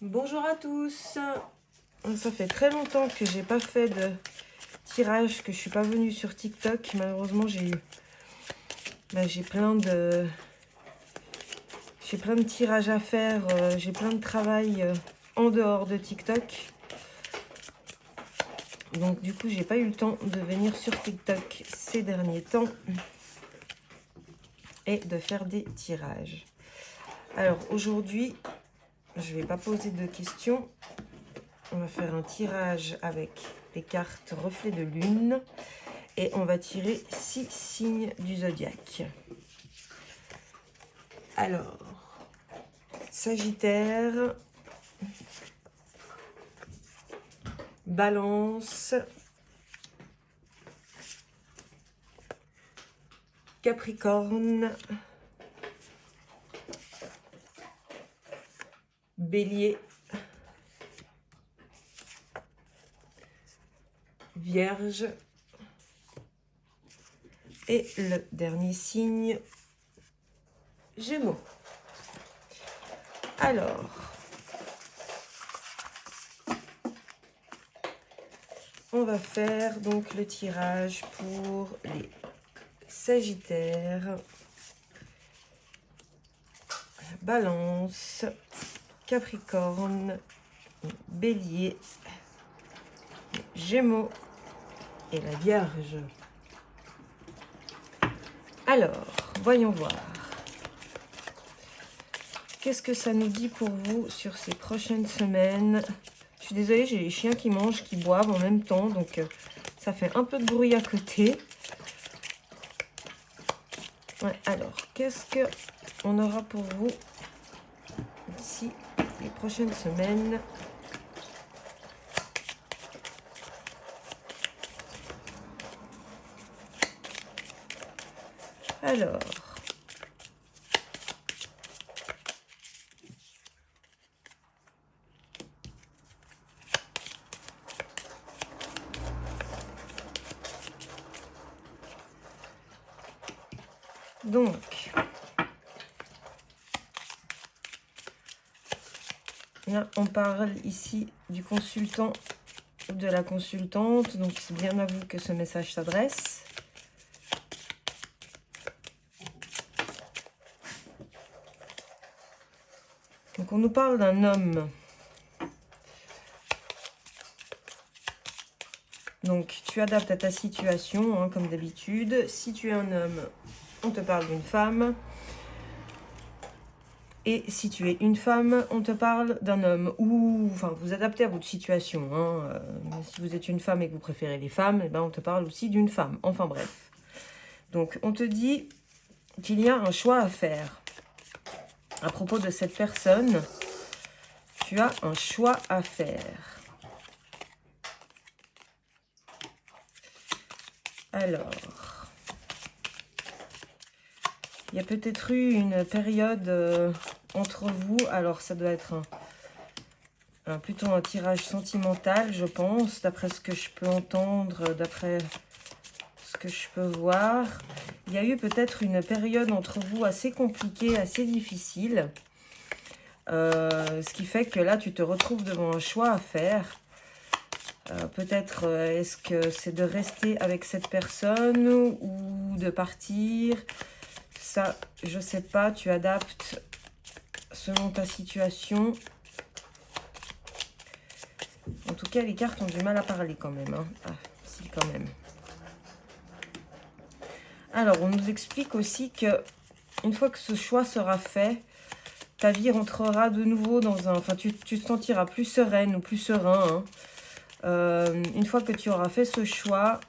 Bonjour à tous. Ça fait très longtemps que j'ai pas fait de tirage, que je suis pas venue sur TikTok. Malheureusement, j'ai plein de tirages à faire. J'ai plein de travail en dehors de TikTok. Donc du coup, j'ai pas eu le temps de venir sur TikTok ces derniers temps et de faire des tirages. Alors aujourd'hui, je vais pas poser de questions. On va faire un tirage avec les cartes reflets de lune et on va tirer 6 signes du zodiaque. Alors, Sagittaire, Balance, Capricorne, Bélier, Vierge et le dernier signe, Gémeaux. Alors, on va faire donc le tirage pour les Sagittaires, Balance, Capricorne, Bélier, Gémeaux et la Vierge. Alors, voyons voir. Qu'est-ce que ça nous dit pour vous sur ces prochaines semaines? Je suis désolée, j'ai les chiens qui mangent, qui boivent en même temps, donc ça fait un peu de bruit à côté. Ouais, alors, qu'est-ce qu'on aura pour vous d'ici les prochaines semaines? Alors, donc, là, on parle ici du consultant ou de la consultante, donc c'est bien à vous que ce message s'adresse. Donc, on nous parle d'un homme. Donc, tu adaptes à ta situation, hein, comme d'habitude. Si tu es un homme, on te parle d'une femme. Et si tu es une femme, on te parle d'un homme. Ou, enfin, vous adaptez à votre situation. Hein. Si vous êtes une femme et que vous préférez les femmes, eh ben, on te parle aussi d'une femme. Enfin, bref. Donc, on te dit qu'il y a un choix à faire. À propos de cette personne, tu as un choix à faire. Alors, il y a peut-être eu une période entre vous. Alors, ça doit être plutôt un tirage sentimental, je pense, d'après ce que je peux entendre, d'après ce que je peux voir. Il y a eu peut-être une période entre vous assez compliquée, assez difficile. Ce qui fait que là, tu te retrouves devant un choix à faire. Peut-être est-ce que c'est de rester avec cette personne ou de partir? Ça, je sais pas, tu adaptes selon ta situation. En tout cas, les cartes ont du mal à parler quand même. Hein. Ah, si, quand même. Alors, on nous explique aussi que une fois que ce choix sera fait, ta vie rentrera de nouveau dans un... Enfin, tu te sentiras plus sereine ou plus serein. Hein. Une fois que tu auras fait ce choix,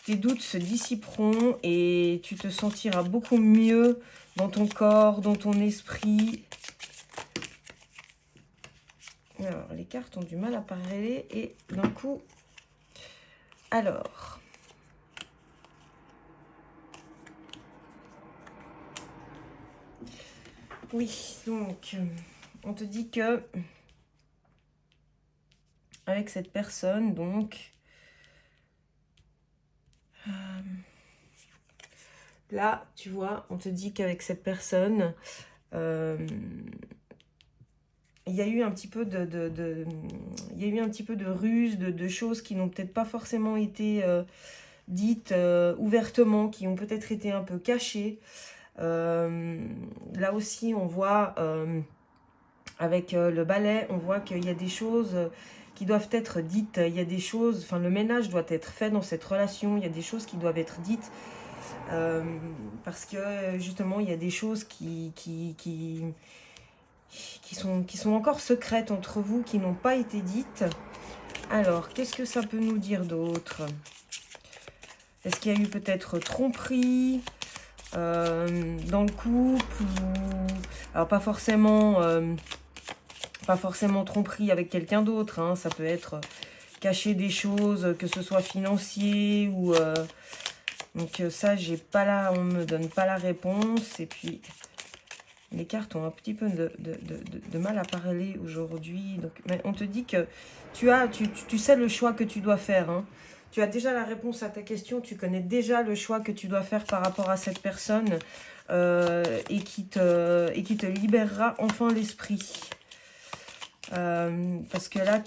tes doutes se dissiperont et tu te sentiras beaucoup mieux dans ton corps, dans ton esprit. Alors, les cartes ont du mal à parler et d'un coup... Alors... Oui, donc, on te dit que... Avec cette personne, donc... Là, tu vois, on te dit qu'avec cette personne, il y a eu un petit peu il y a eu un petit peu de ruse, de choses qui n'ont peut-être pas forcément été dites ouvertement, qui ont peut-être été un peu cachées. Là aussi, on voit, avec le balai, on voit qu'il y a des choses qui doivent être dites. Il y a des choses, enfin, le ménage doit être fait dans cette relation. Il y a des choses qui doivent être dites. Parce que, justement, il y a des choses qui sont encore secrètes entre vous, qui n'ont pas été dites. Alors, qu'est-ce que ça peut nous dire d'autre? Est-ce qu'il y a eu peut-être tromperie dans le couple alors, pas forcément tromperie avec quelqu'un d'autre, hein. Ça peut être cacher des choses, que ce soit financier ou... donc ça, j'ai pas là, on me donne pas la réponse. Et puis... les cartes ont un petit peu de mal à parler aujourd'hui. Mais on te dit que tu sais le choix que tu dois faire. Hein. Tu as déjà la réponse à ta question. Tu connais déjà le choix que tu dois faire par rapport à cette personne. Et qui te libérera enfin l'esprit. Parce que là,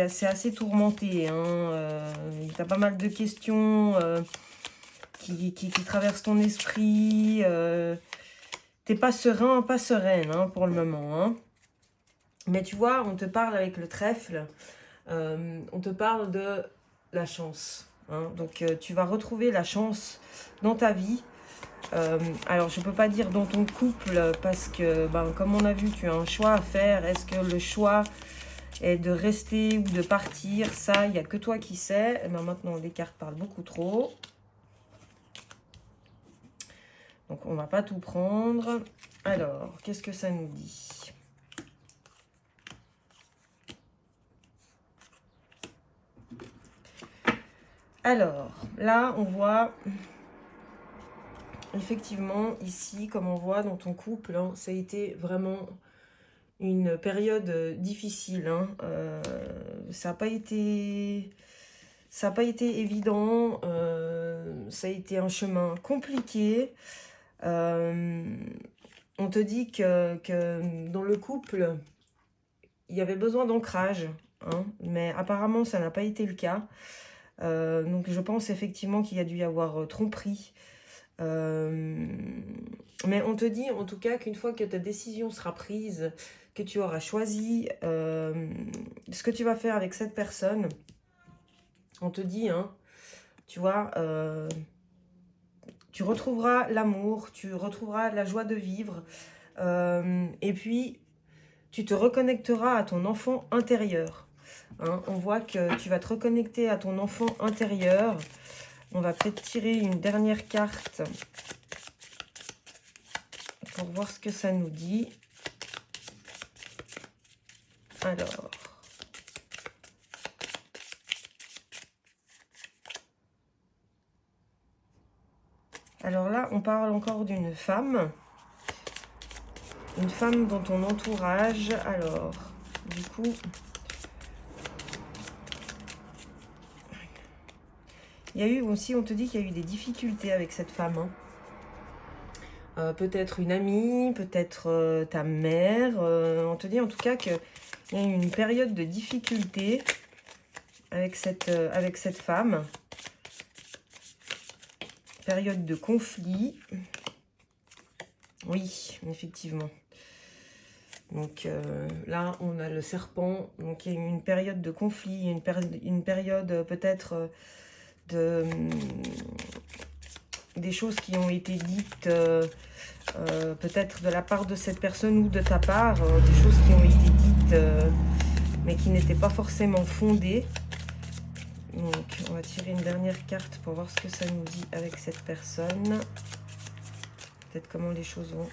c'est assez tourmenté. Hein. Tu as pas mal de questions qui traversent ton esprit. T'es pas serein, pas sereine hein, pour le moment. Hein. Mais tu vois, on te parle avec le trèfle. On te parle de la chance. Hein. Donc, tu vas retrouver la chance dans ta vie. Alors, je ne peux pas dire dans ton couple parce que, comme on a vu, tu as un choix à faire. Est-ce que le choix est de rester ou de partir? Ça, il n'y a que toi qui sais. Et maintenant, les cartes parlent beaucoup trop. Donc, on ne va pas tout prendre. Alors, qu'est-ce que ça nous dit? Alors, là, on voit... effectivement, ici, comme on voit dans ton couple, hein, ça a été vraiment une période difficile. Hein. Ça n'a pas été évident. Ça a été un chemin compliqué. On te dit que dans le couple, il y avait besoin d'ancrage. Hein, mais apparemment, ça n'a pas été le cas. Donc, je pense effectivement qu'il y a dû y avoir tromperie. Mais on te dit en tout cas qu'une fois que ta décision sera prise, que tu auras choisi ce que tu vas faire avec cette personne, on te dit, hein, tu vois, tu retrouveras l'amour, tu retrouveras la joie de vivre, et puis tu te reconnecteras à ton enfant intérieur. Hein. On voit que tu vas te reconnecter à ton enfant intérieur. On va peut-être tirer une dernière carte pour voir ce que ça nous dit. Alors. Alors là, on parle encore d'une femme. Une femme dans ton entourage. Alors, du coup... il y a eu aussi, on te dit qu'il y a eu des difficultés avec cette femme. Hein. Peut-être une amie, peut-être ta mère. On te dit en tout cas qu'il y a eu une période de difficulté avec cette femme. Période de conflit. Oui, effectivement. Donc là, on a le serpent. Donc il y a eu une période de conflit, une période peut-être... des choses qui ont été dites peut-être de la part de cette personne ou de ta part, des choses qui ont été dites mais qui n'étaient pas forcément fondées. Donc on va tirer une dernière carte pour voir ce que ça nous dit avec cette personne, peut-être comment les choses vont.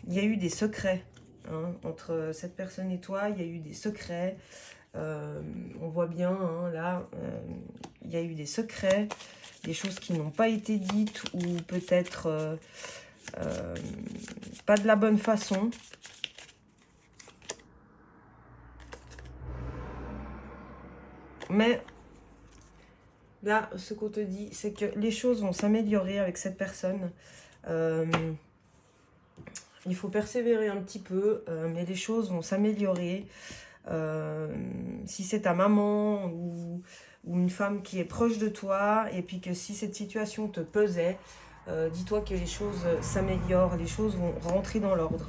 Il y a eu des secrets hein, entre cette personne et toi, il y a eu des secrets. On voit bien, hein, là, il y a eu des secrets, des choses qui n'ont pas été dites ou peut-être pas de la bonne façon. Mais là, ce qu'on te dit, c'est que les choses vont s'améliorer avec cette personne. Il faut persévérer un petit peu, mais les choses vont s'améliorer. Si c'est ta maman ou une femme qui est proche de toi, et puis que si cette situation te pesait, dis-toi que les choses s'améliorent, les choses vont rentrer dans l'ordre.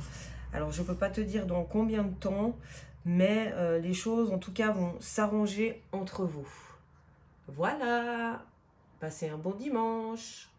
Alors je ne peux pas te dire dans combien de temps, mais les choses en tout cas vont s'arranger entre vous. Voilà, passez un bon dimanche.